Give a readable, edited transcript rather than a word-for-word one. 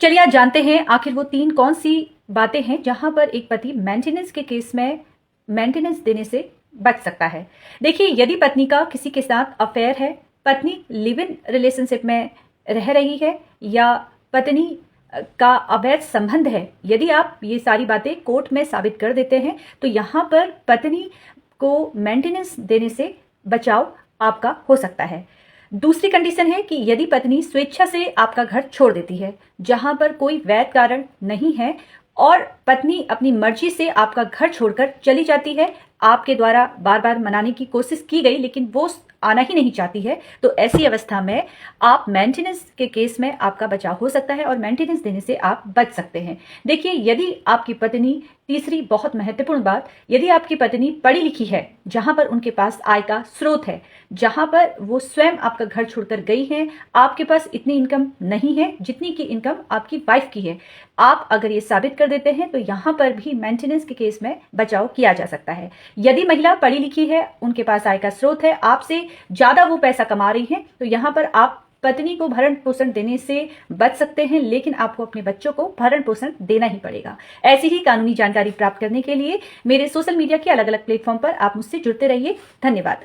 चलिए आज जानते हैं आखिर वो 3 कौन सी बातें हैं जहां पर एक पति मेंटेनेंस के केस में मेंटेनेंस देने से बच सकता है। देखिए, यदि पत्नी का किसी के साथ अफेयर है, पत्नी लिव इन रिलेशनशिप में रह रही है या पत्नी का अवैध संबंध है, यदि आप ये सारी बातें कोर्ट में साबित कर देते हैं तो यहाँ पर पत्नी को मेंटेनेंस देने से बचाव आपका हो सकता है। दूसरी कंडीशन है कि यदि पत्नी स्वेच्छा से आपका घर छोड़ देती है, जहां पर कोई वैध कारण नहीं है और पत्नी अपनी मर्जी से आपका घर छोड़कर चली जाती है, आपके द्वारा बार बार मनाने की कोशिश की गई लेकिन वो आना ही नहीं चाहती है, तो ऐसी अवस्था में आप मेंटेनेंस के केस में आपका बचाव हो सकता है और मेंटेनेंस देने से आप बच सकते हैं। देखिए, यदि आपकी पत्नी, तीसरी बहुत महत्वपूर्ण बात, यदि आपकी पत्नी पढ़ी लिखी है, जहां पर उनके पास आय का स्रोत है, जहां पर वो स्वयं आपका घर छोड़कर गई है, आपके पास इतनी इनकम नहीं है जितनी की इनकम आपकी वाइफ की है, आप अगर ये साबित कर देते हैं तो यहां पर भी मेंटेनेंस के केस में बचाव किया जा सकता है। यदि महिला पढ़ी लिखी है, उनके पास आय का स्रोत है, आपसे ज्यादा वो पैसा कमा रही है, तो यहां पर आप पत्नी को भरण पोषण देने से बच सकते हैं, लेकिन आपको अपने बच्चों को भरण पोषण देना ही पड़ेगा। ऐसी ही कानूनी जानकारी प्राप्त करने के लिए मेरे सोशल मीडिया के अलग अलग प्लेटफॉर्म पर आप मुझसे जुड़ते रहिए। धन्यवाद।